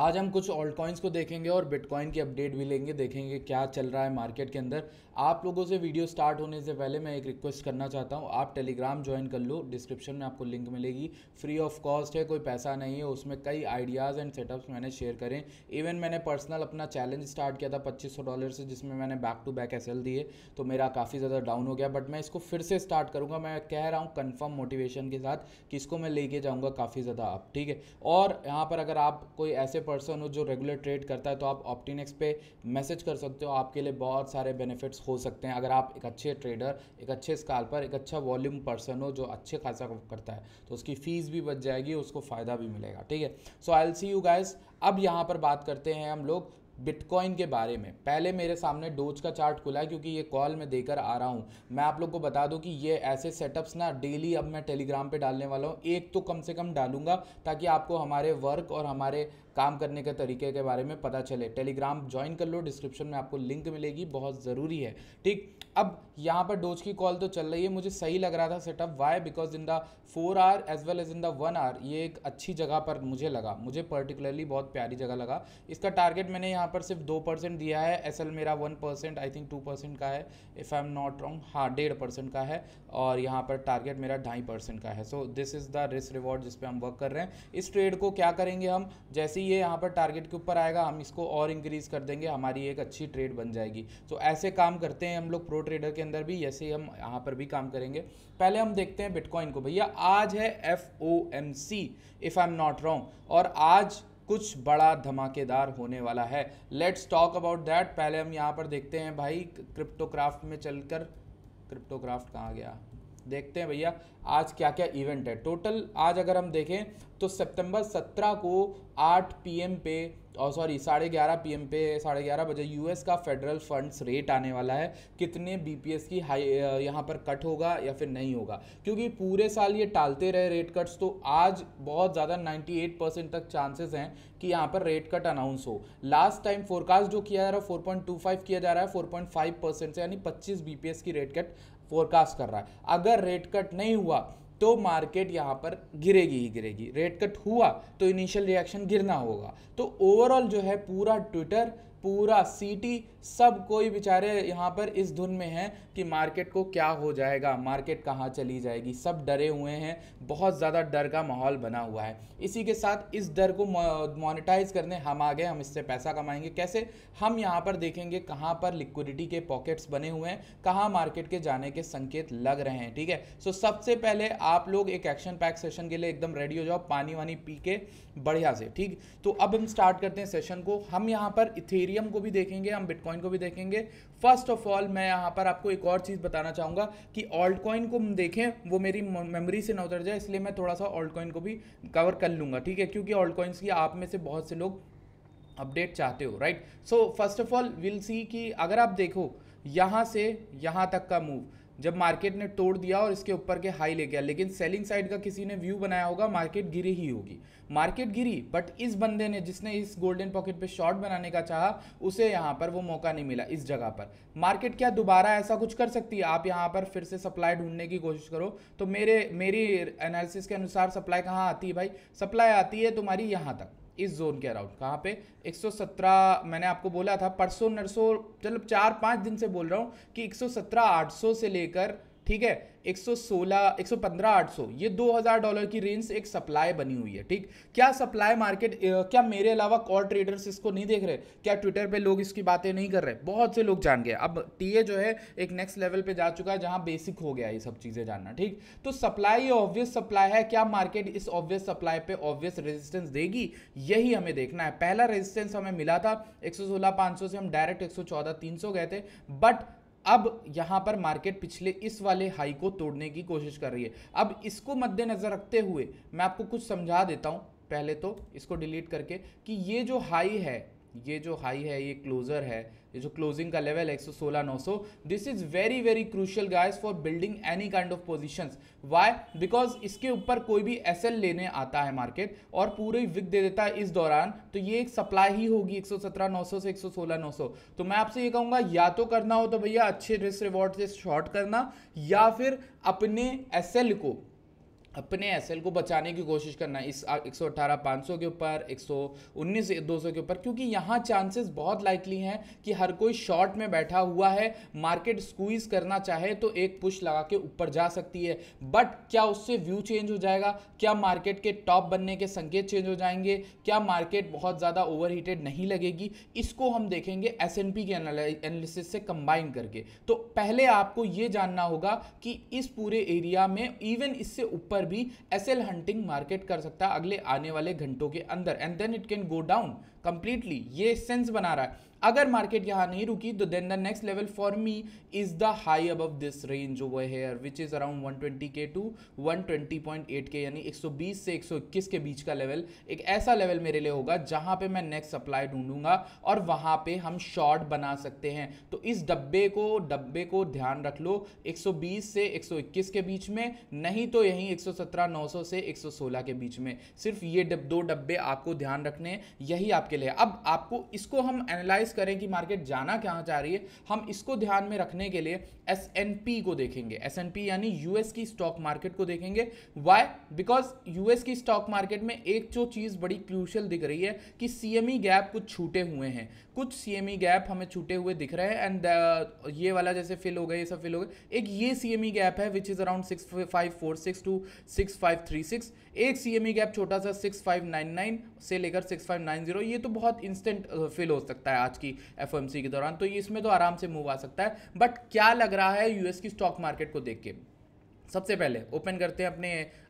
आज हम कुछ ऑल्ट कॉइन्स को देखेंगे और बिटकॉइन की अपडेट भी लेंगे, देखेंगे क्या चल रहा है मार्केट के अंदर। आप लोगों से वीडियो स्टार्ट होने से पहले मैं एक रिक्वेस्ट करना चाहता हूं, आप टेलीग्राम ज्वाइन कर लो, डिस्क्रिप्शन में आपको लिंक मिलेगी, फ्री ऑफ कॉस्ट है, कोई पैसा नहीं है। उसमें कई आइडियाज़ एंड सेटअप्स मैंने शेयर करें। इवन मैंने पर्सनल अपना चैलेंज स्टार्ट किया था $2500 से, जिसमें मैंने बैक टू बैक एसएल दिए, तो मेरा काफ़ी ज़्यादा डाउन हो गया। बट मैं इसको फिर से स्टार्ट करूँगा, मैं कह रहा हूँ कन्फर्म मोटिवेशन के साथ कि इसको मैं लेके जाऊँगा काफ़ी ज़्यादा अप, ठीक है। और यहाँ पर अगर आप कोई ऐसे पर्सन हो जो रेगुलर ट्रेड करता है, तो आप ऑप्टिनेक्स पे मैसेज कर सकते हो, आपके लिए बहुत सारे बेनिफिट्स हो सकते हैं। अगर आप एक अच्छे ट्रेडर, एक अच्छे स्कैल्पर, एक अच्छा वॉल्यूम पर्सन हो जो अच्छे खासा करता है, तो उसकी फीस भी बच जाएगी, उसको फ़ायदा भी मिलेगा, ठीक है। So I will see you guys. अब यहाँ पर बात करते हैं हम लोग बिटकॉइन के बारे में। पहले मेरे सामने डोज का चार्ट खुला है, क्योंकि ये कॉल मैं देकर आ रहा हूँ। मैं आप लोग को बता दूं कि ये ऐसे सेटअप्स ना डेली अब मैं टेलीग्राम पे डालने वाला हूँ, एक तो कम से कम डालूंगा, ताकि आपको हमारे वर्क और हमारे काम करने के तरीके के बारे में पता चले। टेलीग्राम ज्वाइन कर लो, डिस्क्रिप्शन में आपको लिंक मिलेगी, बहुत ज़रूरी है, ठीक। अब यहाँ पर डोज की कॉल तो चल रही है, मुझे सही लग रहा था setup. Why? Because in the 4 hour as well as in the 1 hour ये एक अच्छी जगह पर मुझे लगा, मुझे पर्टिकुलरली बहुत प्यारी जगह लगा। इसका टारगेट मैंने यहाँ पर सिर्फ 2% दिया है, एसएल मेरा 1%, आई थिंक 2% का है, if I am not wrong, हाँ 1.5% का है, और यहाँ पर टारगेट मेरा 2.5% का है। So this is the risk reward जिस पे हम वर्क कर रहे हैं। इस ट्रेड को क्या करेंगे हम, जैसे ही ये यहाँ पर टारगेट के ऊपर आएगा, हम इसको और इंक्रीज कर देंगे, हमारी एक अच्छी ट्रेड बन जाएगी। तो ऐसे काम करते हैं हम लोग प्रो ट्रेडर के अंदर भी, ऐसे ही हम यहाँ पर भी काम करेंगे। पहले हम देखते हैं बिटकॉइन को। भैया आज है FOMC, if I am not wrong, और आज कुछ बड़ा धमाकेदार होने वाला है। Let's talk about that. पहले हम यहाँ पर देखते हैं भाई, क्रिप्टोक्राफ्ट में चलकर, क्रिप्टोक्राफ्ट कहाँ गया, देखते हैं भैया आज क्या क्या इवेंट है। टोटल आज अगर हम देखें तो सितंबर 17 को 8 PM पे, और सॉरी 11:30 PM पे, 11:30 बजे यूएस का फेडरल फंड्स रेट आने वाला है। कितने बीपीएस की हाई यहाँ पर कट होगा या फिर नहीं होगा, क्योंकि पूरे साल ये टालते रहे रेट कट्स, तो आज बहुत ज़्यादा 98% तक चांसेस हैं कि यहाँ पर रेट कट अनाउंस हो। लास्ट टाइम फोरकास्ट जो किया जा रहा है 4.25 किया जा रहा है, 4.5% से, यानी 25 बीपीएस की रेट कट फोरकास्ट कर रहा है। अगर रेट कट नहीं हुआ तो मार्केट यहाँ पर गिरेगी ही गिरेगी, रेट कट हुआ तो इनिशियल रिएक्शन गिरना होगा। तो ओवरऑल जो है पूरा ट्विटर, पूरा सीटी, सब कोई बेचारे यहाँ पर इस धुन में है कि मार्केट को क्या हो जाएगा, मार्केट कहाँ चली जाएगी, सब डरे हुए हैं, बहुत ज़्यादा डर का माहौल बना हुआ है। इसी के साथ इस डर को मोनेटाइज करने हम आ गए, हम इससे पैसा कमाएंगे कैसे, हम यहाँ पर देखेंगे कहाँ पर लिक्विडिटी के पॉकेट्स बने हुए हैं, कहाँ मार्केट के जाने के संकेत लग रहे हैं, ठीक है। सो सबसे पहले आप लोग एक एक्शन पैक सेशन के लिए एकदम रेडी हो जाओ, पानी वानी पी के बढ़िया से, ठीक। तो अब हम स्टार्ट करते हैं सेशन को। हम यहाँ पर इथेरियम को भी देखेंगे, हम बिटकॉइन को भी देखेंगे। फर्स्ट ऑफ ऑल मैं यहाँ पर आपको एक और चीज़ बताना चाहूँगा कि ऑल्ट कॉइन को हम देखें, वो मेरी मेमोरी से ना उतर जाए, इसलिए मैं थोड़ा सा ऑल्ट कॉइन को भी कवर कर लूँगा, ठीक है, क्योंकि ऑल्ट कॉइन्स की आप में से बहुत से लोग अपडेट चाहते हो, right. So first of all will see कि अगर आप देखो यहाँ से यहाँ तक का मूव, जब मार्केट ने तोड़ दिया और इसके ऊपर के हाई ले गया, लेकिन सेलिंग साइड का किसी ने व्यू बनाया होगा, मार्केट गिरी ही होगी, मार्केट गिरी। बट इस बंदे ने, जिसने इस गोल्डन पॉकेट पे शॉर्ट बनाने का चाहा, उसे यहाँ पर वो मौका नहीं मिला। इस जगह पर मार्केट क्या दोबारा ऐसा कुछ कर सकती है? आप यहाँ पर फिर से सप्लाई ढूंढने की कोशिश करो, तो मेरी एनालिसिस के अनुसार सप्लाई कहाँ आती है भाई? सप्लाई आती है तुम्हारी यहाँ तक, इस जोन के अराउंड, कहाँ पे? 117 मैंने आपको बोला था परसों नरसों, मतलब 4-5 दिन से बोल रहा हूँ कि 117,800 से लेकर, ठीक है, 115,800, ये $2,000 की रेंज एक सप्लाई बनी हुई है, ठीक। क्या सप्लाई मार्केट, क्या मेरे अलावा और ट्रेडर्स इसको नहीं देख रहे? क्या ट्विटर पे लोग इसकी बातें नहीं कर रहे? बहुत से लोग जान गए। अब टीए जो है एक नेक्स्ट लेवल पे जा चुका है, जहां बेसिक हो गया ये सब चीजें जानना, ठीक। तो सप्लाई ऑब्वियस सप्लाई है, क्या मार्केट इस ऑब्वियस सप्लाई पे ऑब्वियस रेजिस्टेंस देगी? यही हमें देखना है। पहला रेजिस्टेंस हमें मिला था 116,500 से, हम डायरेक्ट 114,300 गए थे, बट अब यहां पर मार्केट पिछले इस वाले हाई को तोड़ने की कोशिश कर रही है। अब इसको मद्देनजर रखते हुए मैं आपको कुछ समझा देता हूं, पहले तो इसको डिलीट करके, कि ये जो हाई है, ये क्लोजर है, ये जो क्लोजिंग का लेवल है 116,900, this is very very crucial guys for building any kind of positions. Why? Because इसके ऊपर कोई भी एसएल लेने आता है मार्केट और पूरी विक दे देता है इस दौरान, तो ये एक सप्लाई ही होगी 117,900 से 116,900। तो मैं आपसे ये कहूंगा, या तो करना हो तो भैया अच्छे रिस्क रिवॉर्ड से शॉर्ट करना, या फिर अपने एसएल को अपने एसएल को बचाने की कोशिश करना है इस 118,500 के ऊपर, 119,200 के ऊपर, क्योंकि यहाँ चांसेस बहुत लाइकली हैं कि हर कोई शॉर्ट में बैठा हुआ है, मार्केट स्क्वीज करना चाहे तो एक पुश लगा के ऊपर जा सकती है। बट क्या उससे व्यू चेंज हो जाएगा? क्या मार्केट के टॉप बनने के संकेत चेंज हो जाएंगे? क्या मार्केट बहुत ज़्यादा ओवरहीटेड नहीं लगेगी? इसको हम देखेंगे एसएनपी के एनालिसिस से कंबाइन करके। तो पहले आपको ये जानना होगा कि इस पूरे एरिया में इवन इससे ऊपर भी एसएल हंटिंग मार्केट कर सकता है अगले आने वाले घंटों के अंदर, and then it can go down completely. ये सेंस बना रहा है। अगर मार्केट यहां नहीं रुकी तो then the next level for me is the high above this range over here which is around 120k to 120.8k, यानी 120 से 121 के बीच का लेवल एक ऐसा लेवल मेरे लिए होगा जहां पे मैं नेक्स्ट सप्लाई ढूंढूंगा और वहां पे हम शॉर्ट बना सकते हैं। तो इस डब्बे को ध्यान रख लो 120 से 121 के बीच में, नहीं तो यहीं 117,900 से 116 के बीच में। सिर्फ ये दो डब्बे आपको ध्यान रखने, यही आपके लिए। अब आपको इसको हम एनालाइज करें कि मार्केट जाना कहां चाह रही है, हम इसको ध्यान में रखने के लिए एसएनपी को देखेंगे। एसएनपी यानी यूएस की स्टॉक मार्केट को देखेंगे। व्हाई? बिकॉज यूएस की स्टॉक मार्केट में एक जो चीज बड़ी क्रूशियल दिख रही है कि सीएमई गैप कुछ छूटे हुए हैं, कुछ सीएमई गैप हमें छूटे हुए दिख रहे हैं, एंड ये वाला जैसे फिल हो गए, ये सब फिल हो गए। एक ये सीएमई गैप है विच इज अराउंड 6546 टू 6536, एक सीएमई गैप छोटा सा 6599 से लेकर 6590, ये तो बहुत इंस्टेंट फिल हो सकता है आज की एफओएमसी के दौरान, तो इसमें तो आराम से मूव आ सकता है। बट क्या लग रहा है यूएस की स्टॉक मार्केट को देख के? सबसे पहले ओपन करते हैं अपने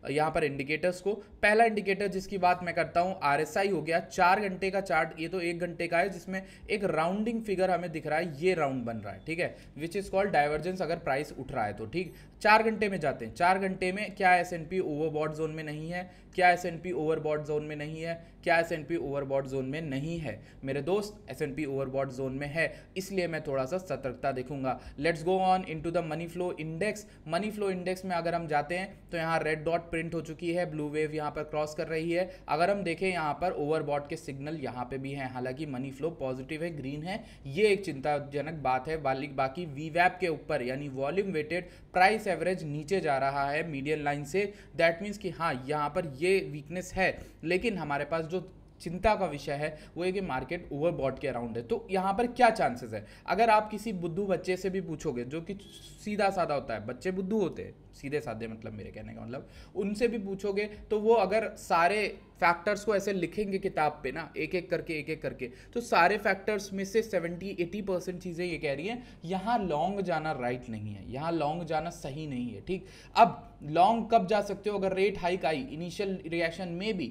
यहाँ पर इंडिकेटर्स को। पहला इंडिकेटर जिसकी बात मैं करता हूँ आरएसआई हो गया, 4 घंटे का चार्ट, ये तो 1 घंटे का है जिसमें एक राउंडिंग फिगर हमें दिख रहा है, ये राउंड बन रहा है, ठीक है, विच इज कॉल्ड डाइवर्जेंस अगर प्राइस उठ रहा है तो। ठीक, 4 घंटे में जाते हैं। 4 घंटे में क्या एसएनपी ओवरबॉट जोन में नहीं है? क्या एसएनपी ओवरबॉट जोन में नहीं है? क्या एसएनपी ओवरबॉट जोन में नहीं है? मेरे दोस्त एसएनपी ओवरबॉट जोन में है, इसलिए मैं थोड़ा सा सतर्कता देखूंगा। Let's go on into the money flow index. Money flow index में अगर हम जाते हैं तो यहाँ रेड डॉट प्रिंट हो चुकी है, ब्लू वेव यहाँ पर क्रॉस कर रही है। अगर हम देखें यहाँ पर ओवरबॉट के सिग्नल यहाँ पे भी हैं, हालांकि मनी फ्लो पॉजिटिव है, ग्रीन है, ये एक चिंताजनक बात है। बाकी वीवैप के ऊपर यानी वॉल्यूम वेटेड प्राइस एवरेज नीचे जा रहा है मीडियन लाइन से, दैट मीन्स कि हाँ यहाँ पर ये वीकनेस है। लेकिन हमारे पास जो चिंता का विषय है वो है कि मार्केट ओवरबॉट के अराउंड है। तो यहाँ पर क्या चांसेस है? अगर आप किसी बुद्धू बच्चे से भी पूछोगे, जो कि सीधा साधा होता है, बच्चे बुद्धू होते हैं, सीधे साधे मतलब मेरे कहने का मतलब, उनसे भी पूछोगे तो वो अगर सारे फैक्टर्स को ऐसे लिखेंगे किताब पे ना, एक एक करके, तो सारे फैक्टर्स में से 70-80% चीज़ें ये कह रही हैं यहाँ लॉन्ग जाना राइट नहीं है, यहाँ लॉन्ग जाना सही नहीं है। ठीक, अब लॉन्ग कब जा सकते हो? अगर रेट हाइक आई, इनिशियल रिएक्शन में भी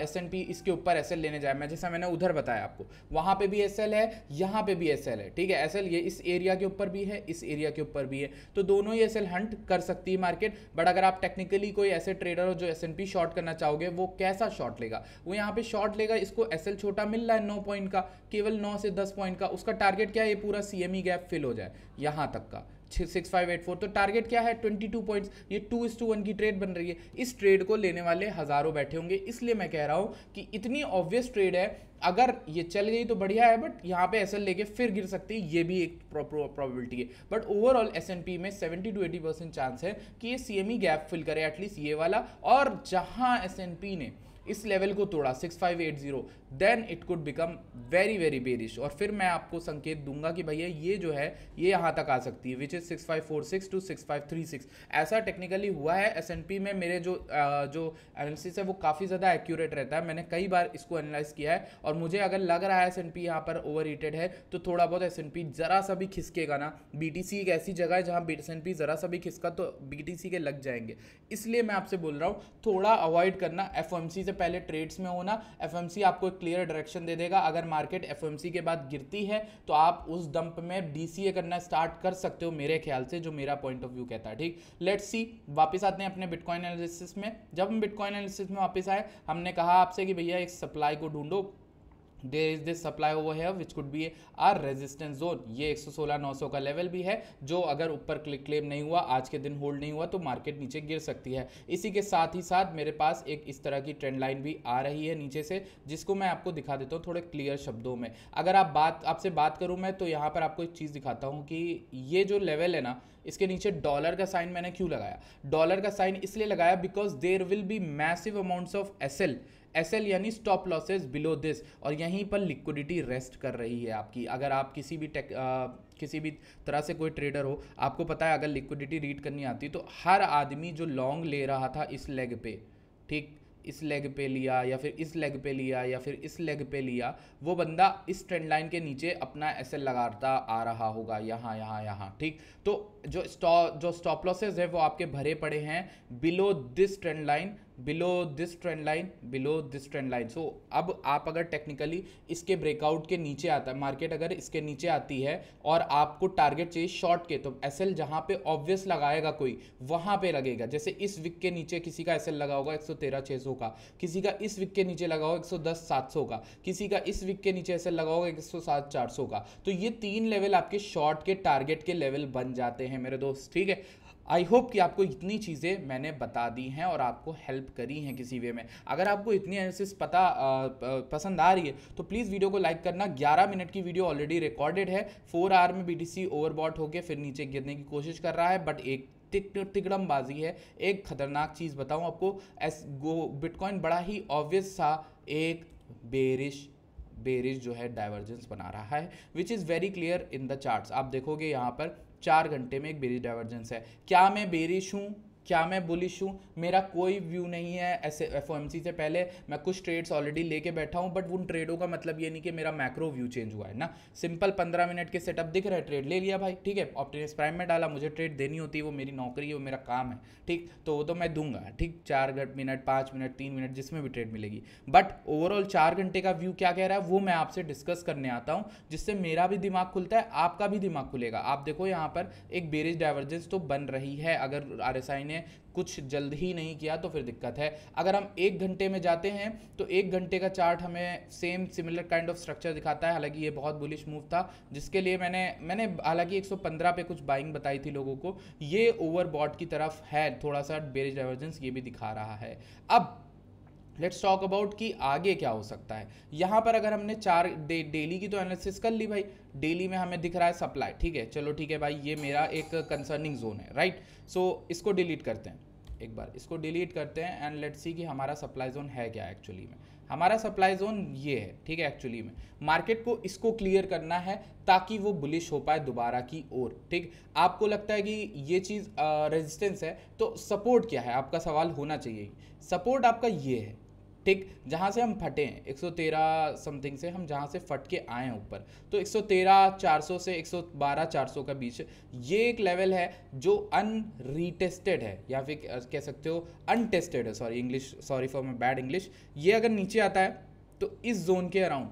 एसएनपी इसके ऊपर एसएल लेने जाए, मैं जैसा मैंने उधर बताया आपको, वहाँ पे भी एसएल है, यहाँ पे भी एसएल है, ठीक है। एसएल ये इस एरिया के ऊपर भी है, इस एरिया के ऊपर भी है, तो दोनों ही एसएल हंट कर सकती है मार्केट। बट अगर आप टेक्निकली कोई ऐसे ट्रेडर हो जो एसएनपी शॉर्ट करना चाहोगे, वो कैसा शॉर्ट लेगा? वो यहाँ पे शॉर्ट लेगा, इसको एसएल छोटा मिल रहा है 9 पॉइंट का, केवल 9 से 10 पॉइंट का, उसका टारगेट क्या है? ये पूरा सीएमई गैप फिल हो जाए यहाँ तक का 6584, तो टारगेट क्या है? 22 पॉइंट्स। ये 2:1 की ट्रेड बन रही है, इस ट्रेड को लेने वाले हजारों बैठे होंगे। इसलिए मैं कह रहा हूं कि इतनी ऑब्वियस ट्रेड है, अगर ये चल गई तो बढ़िया है, बट यहाँ पे एसएल लेके फिर गिर सकती है, ये भी एक प्रोबेबिलिटी है। बट ओवरऑल एसएनपी में 70-80% चांस है कि ये सीएमई गैप फिल करे, एटलीस्ट ये वाला। और जहां एसएनपी ने इस लेवल को तोड़ा 6580, then it could become very very bearish, और फिर मैं आपको संकेत दूंगा कि भैया ये जो है ये यहाँ तक आ सकती है, विच इज 6546 टू 6536। ऐसा टेक्निकली हुआ है एसएनपी में। मेरे जो एनालिसिस है वो काफ़ी ज़्यादा एक्यूरेट रहता है, मैंने कई बार इसको एनालाइज किया है, और मुझे अगर लग रहा है एसएनपी यहाँ पर ओवर हीटेड है तो थोड़ा बहुत एसएनपी ज़रा सा भी खिसकेगा ना, बीटीसी एक ऐसी जगह है जहाँ एसएनपी ज़रा सा भी खिसका तो बीटीसी के लग जाएंगे। इसलिए मैं आपसे बोल रहा हूँ थोड़ा अवॉइड करना, एफओएमसी से पहले ट्रेड्स में होना। एफओएमसी आपको एक क्लियर डायरेक्शन दे देगा। अगर मार्केट एफओएमसी के बाद गिरती है तो आप उस डंप में डीसीए करना स्टार्ट कर सकते हो, मेरे ख्याल से, जो मेरा पॉइंट ऑफ व्यू कहता है। ठीक, लेट्स सी। वापस आते हैं अपने बिटकॉइन एनालिसिस में। जब हम बिटकॉइन एनालिसिस में वापस आए, हमने कहा आपसे कि भैया एक सप्लाई को ढूंढो, there is this supply over here which could be our resistance zone. ये 116,900 का लेवल भी है, जो अगर ऊपर क्लेम नहीं हुआ, आज के दिन होल्ड नहीं हुआ, तो मार्केट नीचे गिर सकती है। इसी के साथ ही साथ मेरे पास एक इस तरह की ट्रेंड लाइन भी आ रही है नीचे से, जिसको मैं आपको दिखा देता हूँ थोड़े क्लियर शब्दों में। अगर आपसे बात करूँ मैं, तो यहाँ पर आपको एक चीज़ दिखाता हूँ कि ये जो लेवल है ना, इसके नीचे डॉलर का साइन मैंने क्यों लगाया। डॉलर का साइन इसलिए लगाया because there will be massive amounts of SL यानी स्टॉप लॉसेस बिलो दिस, और यहीं पर लिक्विडिटी रेस्ट कर रही है आपकी। अगर आप किसी भी तरह से कोई ट्रेडर हो, आपको पता है अगर लिक्विडिटी रीड करनी आती तो हर आदमी जो लॉन्ग ले रहा था इस लेग पे, ठीक, इस लेग पे लिया या फिर इस लेग पे लिया या फिर इस लेग पे लिया, वो बंदा इस ट्रेंड लाइन के नीचे अपना एसएल लगाता आ रहा होगा, यहाँ यहाँ यहाँ, ठीक। तो जो स्टॉप लॉसेज है वो आपके भरे पड़े हैं below this trend line, below this trend line, below this trend line. So अब आप अगर टेक्निकली इसके ब्रेकआउट के नीचे आता है, मार्केट अगर इसके नीचे आती है और आपको टारगेट चाहिए शॉर्ट के, तो एसएल जहां पे ऑब्वियस लगाएगा कोई, वहां पे लगेगा। जैसे इस विक के नीचे किसी का एसएल लगा होगा 113,600 का, किसी का इस विक के नीचे लगा होगा 110,700 का, किसी का इस विक के नीचे एसएल लगा होगा 107,400 का। तो ये 3 लेवल आपके शॉर्ट के टारगेट के लेवल बन जाते हैं मेरे दोस्त, ठीक है। आई होप कि आपको इतनी चीज़ें मैंने बता दी हैं और आपको हेल्प करी हैं किसी वे में। अगर आपको इतनी एनालिसिस पसंद आ रही है तो प्लीज़ वीडियो को लाइक करना। 11 मिनट की वीडियो ऑलरेडी रिकॉर्डेड है। 4 आवर में BTC ओवरबॉट होकर फिर नीचे गिरने की कोशिश कर रहा है, बट एक तिकड़मबाजी है। एक खतरनाक चीज़ बताऊं आपको, बिटकॉइन बड़ा ही ऑब्वियस सा एक बेरिश जो है डाइवर्जेंस बना रहा है, which is very clear in the charts. आप देखोगे यहाँ पर 4 घंटे में एक बेरिश डाइवर्जेंस है। क्या मैं बेरिश हूँ, क्या मैं बुलिश हूँ, मेरा कोई व्यू नहीं है। ऐसे FOMC से पहले मैं कुछ ट्रेड्स ऑलरेडी लेके बैठा हूँ, बट उन ट्रेडों का मतलब ये नहीं कि मेरा मैक्रो व्यू चेंज हुआ है ना। सिंपल 15 मिनट के सेटअप दिख रहा है, ट्रेड ले लिया भाई, ठीक है। ऑप्टिमिस्ट प्राइम में डाला, मुझे ट्रेड देनी होती है, वो मेरी नौकरी है, वो मेरा काम है, ठीक, तो वो तो मैं दूंगा, ठीक। 4 मिनट, 5 मिनट, 3 मिनट, जिसमें भी ट्रेड मिलेगी। बट ओवरऑल 4 घंटे का व्यू क्या कह रहा है वो मैं आपसे डिस्कस करने आता हूँ, जिससे मेरा भी दिमाग खुलता है, आपका भी दिमाग खुलेगा। आप देखो यहाँ पर एक बेरिश डाइवर्जेंस तो बन रही है। अगर RSI ने कुछ जल्द ही नहीं किया तो फिर दिक्कत है। अगर हम 1 घंटे में जाते हैं तो 1 घंटे का चार्ट हमें सिमिलर काइंड ऑफ स्ट्रक्चर दिखाता है। हालांकि ये बहुत बुलिश मूव था, जिसके लिए मैंने हालांकि 115 पे कुछ बाइंग बताई थी लोगों को। ये ओवरबॉट की तरफ है, थोड़ा सा बेरिश डाइवर्जेंस ये भी दिखा रहा है। अब लेट्स टॉक अबाउट कि आगे क्या हो सकता है। यहाँ पर अगर हमने डेली की तो एनालिसिस कर ली भाई। डेली में हमें दिख रहा है सप्लाई, ठीक है, चलो ठीक है भाई, ये मेरा एक कंसर्निंग जोन है, राइट। सो इसको डिलीट करते हैं, एक बार इसको डिलीट करते हैं एंड लेट्स सी कि हमारा सप्लाई जोन है क्या एक्चुअली में। हमारा सप्लाई जोन ये है, ठीक है। एक्चुअली में मार्केट को इसको क्लियर करना है ताकि वो बुलिश हो पाए दोबारा की ओर, ठीक। आपको लगता है कि ये चीज़ रेजिस्टेंस है, तो सपोर्ट क्या है आपका सवाल होना चाहिए। सपोर्ट आपका ये है, ठीक, जहाँ से हम फटे हैं 113 समथिंग से, हम जहाँ से फट के आए हैं ऊपर, तो 113,400 से 112,400 का बीच ये एक लेवल है जो अनरीटेस्टेड है, या फिर कह सकते हो अनटेस्टेड है। Sorry for my bad English. ये अगर नीचे आता है तो इस जोन के अराउंड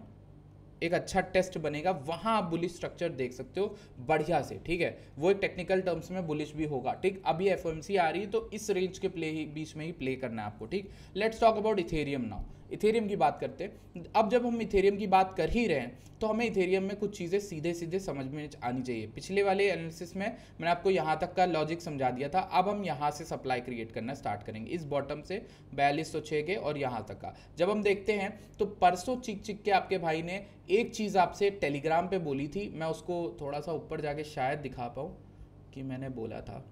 एक अच्छा टेस्ट बनेगा, वहां आप बुलिश स्ट्रक्चर देख सकते हो बढ़िया से, ठीक है। वो एक टेक्निकल टर्म्स में बुलिश भी होगा, ठीक। अभी FOMC आ रही है तो इस रेंज के बीच में ही प्ले करना है आपको, ठीक। Let's talk about Ethereum now. Ethereum की बात करते हैं। अब जब हम इथेरियम की बात कर ही रहे हैं तो हमें इथेरियम में कुछ चीज़ें सीधे समझ में आनी चाहिए। पिछले वाले एनालिसिस में मैंने आपको यहाँ तक का लॉजिक समझा दिया था। अब हम यहाँ से सप्लाई क्रिएट करना स्टार्ट करेंगे, इस बॉटम से 4206 के और यहाँ तक का। जब हम देखते हैं तो परसों चिक के आपके भाई ने एक चीज़ आपसे टेलीग्राम पे बोली थी, मैं उसको थोड़ा सा ऊपर जाके शायद दिखा पाऊँ कि मैंने बोला था।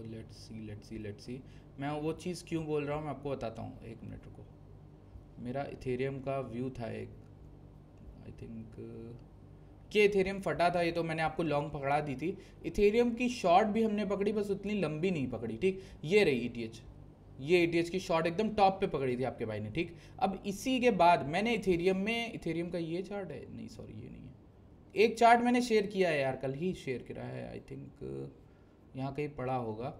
लेट्स सी मैं वो चीज़ क्यों बोल रहा हूँ मैं आपको बताता हूँ, एक मिनट रुको। मेरा इथेरियम का व्यू था एक, आई थिंक कि इथेरियम फटा था, ये तो मैंने आपको लॉन्ग पकड़ा दी थी। इथेरियम की शॉर्ट भी हमने पकड़ी, बस उतनी लंबी नहीं पकड़ी, ठीक। ये रही ETH, ये ETH की शॉर्ट एकदम टॉप पे पकड़ी थी आपके भाई ने, ठीक। अब इसी के बाद मैंने इथेरियम का ये चार्ट है, नहीं सॉरी ये नहीं है, एक चार्ट मैंने शेयर किया है यार, कल ही शेयर करा है, आई थिंक यहाँ कहीं पड़ा होगा।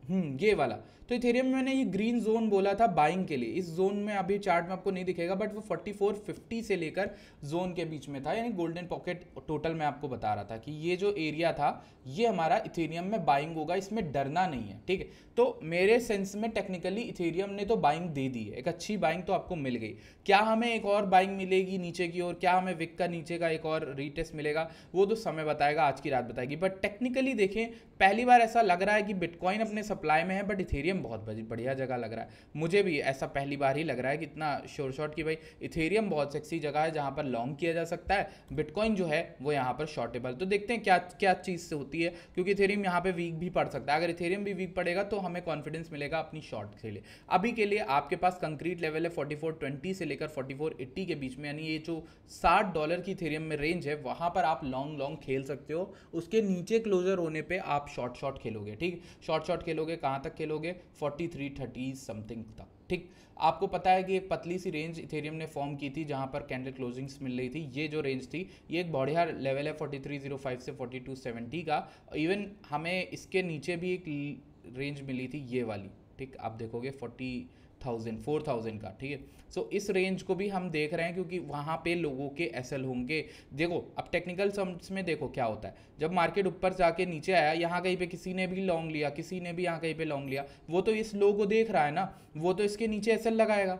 ये वाला। तो इथेरियम में मैंने ये ग्रीन जोन बोला था बाइंग के लिए, इस जोन में अभी चार्ट में आपको नहीं दिखेगा बट वो 4450 से लेकर जोन के बीच में था, यानी गोल्डन पॉकेट टोटल मैं आपको बता रहा था कि ये जो एरिया था ये हमारा इथेरियम में बाइंग होगा, इसमें डरना नहीं है, ठीक है। तो मेरे सेंस में टेक्निकली इथेरियम ने तो बाइंग दे दी है, एक अच्छी बाइंग तो आपको मिल गई। क्या हमें एक और बाइंग मिलेगी नीचे की ओर, क्या हमें विक का नीचे का एक और रीटेस्ट मिलेगा, वो तो समय बताएगा, आज की रात बताएगी। बट टेक्निकली देखें, पहली बार ऐसा लग रहा है कि बिटकॉइन अपने सप्लाई में है बट इथेरियम बहुत बढ़िया जगह लग रहा है। मुझे भी ऐसा पहली बार ही लग रहा है कि इतना शोर शॉट कि भाई इथेरियम बहुत सेक्सी जगह है जहां पर लॉन्ग किया जा सकता है, बिटकॉइन जो है वो यहाँ पर शॉर्टेबल। तो देखते हैं क्या क्या चीज़ से होती है, क्योंकि इथेरियम यहाँ पे वीक भी पड़ सकता है। अगर इथेरियम भी वीक पड़ेगा तो हमें कॉन्फिडेंस मिलेगा अपनी शॉर्ट के लिए। अभी के लिए आपके पास कंक्रीट लेवल है 4420 से लेकर 4480 के बीच में, यानी ये जो $60 की इथेरियम में रेंज है वहां पर आप लॉन्ग लॉन्ग खेल सकते हो। उसके नीचे क्लोजर होने पे आप शॉर्ट शॉर्ट खेलोगे, ठीक। शॉर्ट खेलोगे, कहाँ तक खेलोगे, 4330 समथिंग तक, ठीक। आपको पता है कि एक पतली सी रेंज इथेरियम ने फॉर्म की थी जहां पर कैंडल क्लोजिंग्स मिल रही थी। ये जो रेंज थी ये एक बढ़िया लेवल है 4305 से 4270 का। इवन हमें इसके नीचे भी एक रेंज मिली थी ये वाली, ठीक। आप देखोगे 4000 का, ठीक है। सो इस रेंज को भी हम देख रहे हैं क्योंकि वहाँ पे लोगों के एसएल होंगे। देखो अब टेक्निकल सम्स में देखो क्या होता है, जब मार्केट ऊपर जाके नीचे आया, यहाँ कहीं पे किसी ने भी लॉन्ग लिया, किसी ने भी यहाँ कहीं पे लॉन्ग लिया, वो तो इस लो को देख रहा है ना, वो तो इसके नीचे एसएल लगाएगा,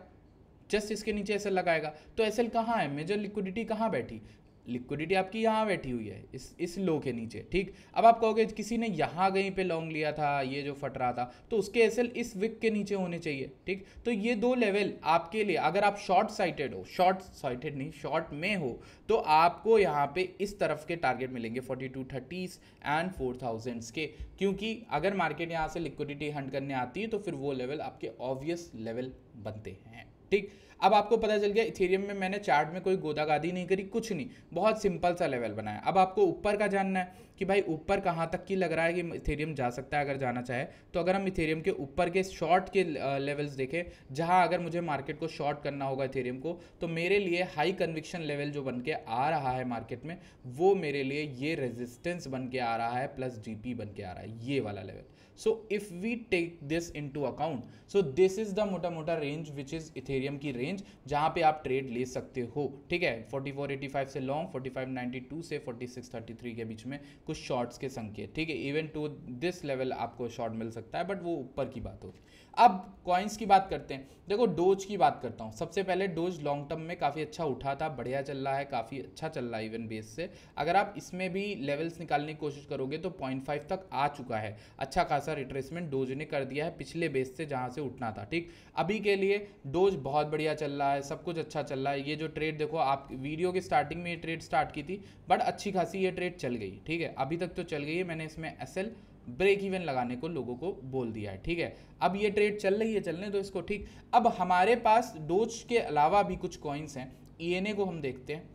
जस्ट इसके नीचे एसएल लगाएगा। तो एसएल कहाँ है, मेजर लिक्विडिटी कहाँ बैठी, लिक्विडिटी आपकी यहाँ बैठी हुई है इस लो के नीचे, ठीक। अब आप कहोगे किसी ने यहाँ कहीं पे लॉन्ग लिया था, ये जो फट रहा था, तो उसके एसएल इस विक के नीचे होने चाहिए, ठीक। तो ये दो लेवल आपके लिए, अगर आप शॉर्ट साइटेड हो, शॉर्ट साइटेड नहीं शॉर्ट में हो, तो आपको यहाँ पे इस तरफ के टारगेट मिलेंगे 4230 एंड 4000 के, क्योंकि अगर मार्केट यहाँ से लिक्विडिटी हंट करने आती है तो फिर वो लेवल आपके ऑब्वियस लेवल बनते हैं, ठीक। अब आपको पता चल गया इथेरियम में मैंने चार्ट में कोई गोदागादी नहीं करी, कुछ नहीं, बहुत सिंपल सा लेवल बनाया। अब आपको ऊपर का जानना है कि भाई ऊपर कहाँ तक की लग रहा है कि इथेरियम जा सकता है अगर जाना चाहे। तो अगर हम इथेरियम के ऊपर के शॉर्ट के लेवल्स देखें, जहाँ अगर मुझे मार्केट को शॉर्ट करना होगा इथेरियम को, तो मेरे लिए हाई कन्विक्शन लेवल जो बन के आ रहा है मार्केट में, वो मेरे लिए ये रेजिस्टेंस बन के आ रहा है प्लस जीपी बन के आ रहा है, ये वाला level. So if we take this into account, so this is the मोटा मोटा रेंज विच इज इथेरियम की रेंज जहां पे आप ट्रेड ले सकते हो, ठीक है। 4485 से लॉन्ग, 4592 से 4633 के बीच में कुछ शॉर्ट्स के संकेत, ठीक है। इवन टू दिस लेवल आपको शॉर्ट मिल सकता है, बट वो ऊपर की बात होगी। अब कॉइन्स की बात करते हैं। देखो डोज की बात करता हूँ सबसे पहले। डोज लॉन्ग टर्म में काफ़ी अच्छा उठा था, बढ़िया चल रहा है, काफ़ी अच्छा चल रहा है इवन बेस से। अगर आप इसमें भी लेवल्स निकालने की कोशिश करोगे तो 0.5 तक आ चुका है, अच्छा खासा रिट्रेसमेंट डोज ने कर दिया है पिछले बेस से जहाँ से उठना था, ठीक। अभी के लिए डोज बहुत बढ़िया चल रहा है, सब कुछ अच्छा चल रहा है। ये जो ट्रेड देखो, आप वीडियो के स्टार्टिंग में ये ट्रेड स्टार्ट की थी, बट अच्छी खासी ये ट्रेड चल गई, ठीक है। अभी तक तो चल गई है, मैंने इसमें एसएल ब्रेक इवन लगाने को लोगों को बोल दिया है, ठीक है। अब ये ट्रेड चल रही है, चलने दो इसको, ठीक। अब हमारे पास डोज के अलावा भी कुछ कॉइन्स हैं। ईएनए को हम देखते हैं,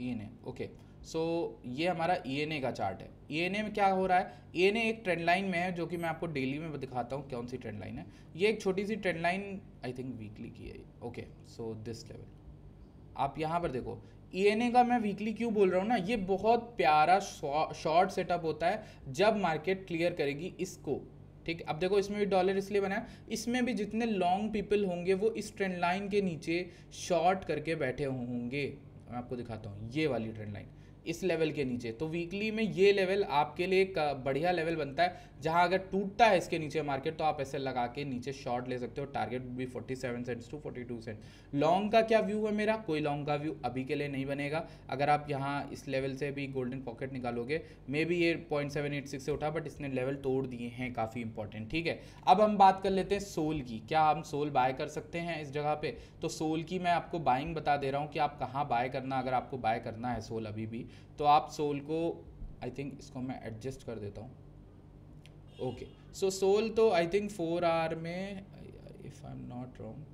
ईएनए, ओके। सो ये हमारा ईएनए का चार्ट है। ईएनए में क्या हो रहा है, ईएनए एक ट्रेंड लाइन में है, जो कि मैं आपको डेली में दिखाता हूँ कौन सी ट्रेंड लाइन है। ये एक छोटी सी trend line I think weekly की है, ओके। सो दिस लेवल आप यहाँ पर देखो, ईएनए का मैं वीकली क्यों बोल रहा हूँ ना, ये बहुत प्यारा शॉर्ट सेटअप होता है जब मार्केट क्लियर करेगी इसको, ठीक। अब देखो इसमें भी डॉलर इसलिए बना है, इसमें भी जितने लॉन्ग पीपल होंगे वो इस ट्रेंड लाइन के नीचे शॉर्ट करके बैठे होंगे। मैं आपको दिखाता हूँ ये वाली ट्रेंड लाइन इस लेवल के नीचे। तो वीकली में ये लेवल आपके लिए एक बढ़िया लेवल बनता है, जहां अगर टूटता है इसके नीचे मार्केट तो आप ऐसे लगा के नीचे शॉर्ट ले सकते हो। टारगेट भी 47 सेंट्स टू 42 सेंट। लॉन्ग का क्या व्यू है मेरा, कोई लॉन्ग का व्यू अभी के लिए नहीं बनेगा। अगर आप यहाँ इस लेवल से भी गोल्डन पॉकेट निकालोगे, मे बी ये 0.786 से उठा, बट इसने लेवल तोड़ दिए हैं काफ़ी इंपॉर्टेंट, ठीक है। अब हम बात कर लेते हैं सोल की, क्या हम सोल बाय कर सकते हैं इस जगह पे। तो सोल की मैं आपको बाइंग बता दे रहा हूँ कि आप कहाँ बाय करना, अगर आपको बाय करना है सोल अभी भी, तो आप सोल को, आई थिंक इसको मैं एडजस्ट कर देता हूँ, ओके। सो सोल तो आई थिंक 4 आवर में, if I am not wrong,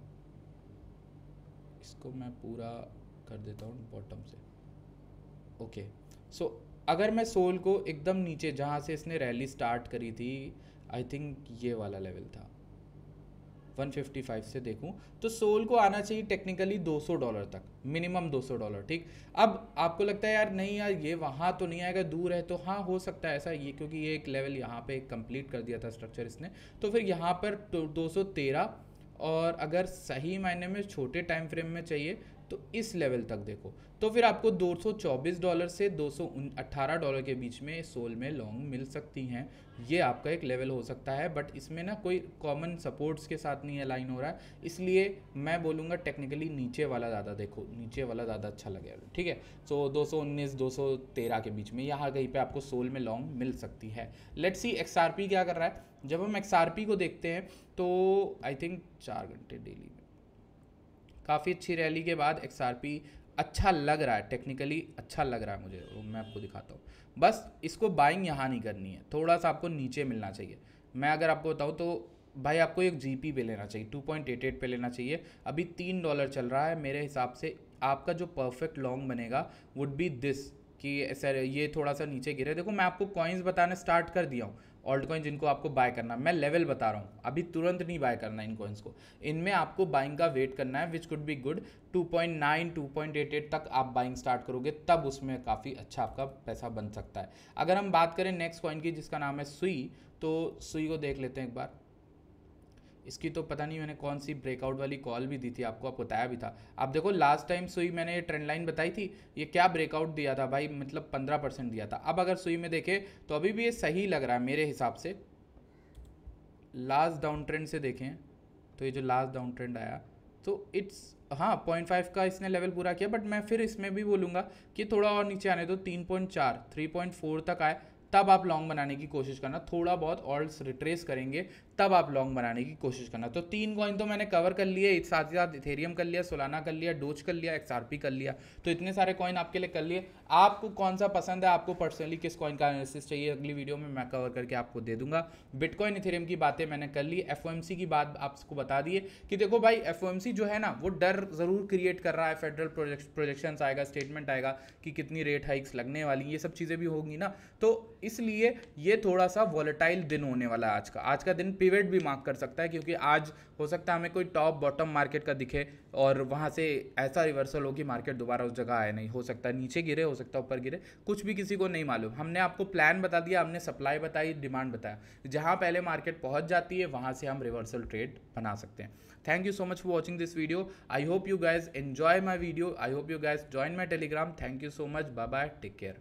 इसको मैं पूरा कर देता हूँ बॉटम से, ओके। सो अगर मैं सोल को एकदम नीचे जहाँ से इसने रैली स्टार्ट करी थी, आई थिंक ये वाला लेवल था, 155 से देखूं तो सोल को आना चाहिए टेक्निकली $200 तक, मिनिमम $200, ठीक। अब आपको लगता है यार नहीं यार ये वहाँ तो नहीं आएगा, दूर है, तो हाँ हो सकता है ऐसा, ये क्योंकि ये एक लेवल यहाँ पे कंप्लीट कर दिया था स्ट्रक्चर इसने, तो फिर यहाँ पर 213, और अगर सही मायने में छोटे टाइम फ्रेम में चाहिए तो इस लेवल तक देखो, तो फिर आपको $224 से $218 के बीच में सोल में लॉन्ग मिल सकती हैं। ये आपका एक लेवल हो सकता है, बट इसमें ना कोई कॉमन सपोर्ट्स के साथ नहीं अलाइन हो रहा है, इसलिए मैं बोलूँगा टेक्निकली नीचे वाला ज़्यादा देखो, नीचे वाला ज़्यादा अच्छा लगेगा, ठीक है। सो 219 213 के बीच में यहाँ कहीं पे आपको सोल में लॉन्ग मिल सकती है। लेट्स सी XRP क्या कर रहा है। जब हम XRP को देखते हैं तो आई थिंक 4 घंटे डेली में काफ़ी अच्छी रैली के बाद XRP अच्छा लग रहा है, टेक्निकली अच्छा लग रहा है मुझे, वो मैं आपको दिखाता हूँ। बस इसको बाइंग यहाँ नहीं करनी है, थोड़ा सा आपको नीचे मिलना चाहिए। मैं अगर आपको बताऊँ तो भाई आपको एक GP पे लेना चाहिए, 2.88 पे लेना चाहिए। अभी $3 चल रहा है, मेरे हिसाब से आपका जो परफेक्ट लॉन्ग बनेगा वुड बी दिस, कि सर ये थोड़ा सा नीचे गिरे। देखो मैं आपको कॉइन्स बताना स्टार्ट कर दिया हूँ, ऑल्ट कॉइन जिनको आपको बाय करना, मैं लेवल बता रहा हूँ, अभी तुरंत नहीं बाय करना इन कॉइन्स को, इनमें आपको बाइंग का वेट करना है, विच कुड बी गुड। 2.9 2.88 तक आप बाइंग स्टार्ट करोगे तब उसमें काफ़ी अच्छा आपका पैसा बन सकता है। अगर हम बात करें नेक्स्ट कॉइन की जिसका नाम है सुई, तो सुई को देख लेते हैं एक बार। इसकी तो पता नहीं मैंने कौन सी ब्रेकआउट वाली कॉल भी दी थी, आपको बताया भी था। आप देखो लास्ट टाइम सुई मैंने ये ट्रेंड लाइन बताई थी, ये क्या ब्रेकआउट दिया था भाई, मतलब 15% दिया था। अब अगर सुई में देखें तो अभी भी ये सही लग रहा है मेरे हिसाब से। लास्ट डाउन ट्रेंड से देखें तो ये जो लास्ट डाउन ट्रेंड आया तो इट्स हाँ 0.5 का इसने लेवल पूरा किया, बट मैं फिर इसमें भी बोलूँगा कि थोड़ा और नीचे आने दो, 3.4 3.4 तक आए तब आप लॉन्ग बनाने की कोशिश करना, थोड़ा बहुत ऑल्ट्स रिट्रेस करेंगे तब आप लॉन्ग बनाने की कोशिश करना। तो 3 कॉइन तो मैंने कवर कर लिए, साथ ही साथ इथेरियम कर लिया, सोलाना कर लिया, डोज कर लिया, XRP कर लिया, तो इतने सारे कॉइन आपके लिए कर लिए। आपको कौन सा पसंद है, आपको पर्सनली किस कॉइन का एनालिसिस चाहिए, अगली वीडियो में मैं कवर करके आपको दे दूंगा। बिटकॉइन इथेरियम की बातें मैंने कर ली, FOMC की बात आपको बता दिए कि देखो भाई FOMC जो है ना वो डर ज़रूर क्रिएट कर रहा है, फेडरल प्रोजेक्शंस आएगा, स्टेटमेंट आएगा कि कितनी रेट हाइक्स लगने वाली, ये सब चीज़ें भी होंगी ना, तो इसलिए ये थोड़ा सा वॉलेटाइल दिन होने वाला है। आज का दिन पिवट भी मार्क कर सकता है, क्योंकि आज हो सकता है हमें कोई टॉप बॉटम मार्केट का दिखे और वहाँ से ऐसा रिवर्सल हो कि मार्केट दोबारा उस जगह आए नहीं, हो सकता है नीचे गिरे, हो सकता है ऊपर गिरे, कुछ भी किसी को नहीं मालूम। हमने आपको प्लान बता दिया, हमने सप्लाई बताई, डिमांड बताया, जहाँ पहले मार्केट पहुँच जाती है वहाँ से हम रिवर्सल ट्रेड बना सकते हैं। Thank you so much for watching this video. I hope you guys enjoy my video. I hope you guys join my Telegram. Thank you so much. Bye bye. Take care.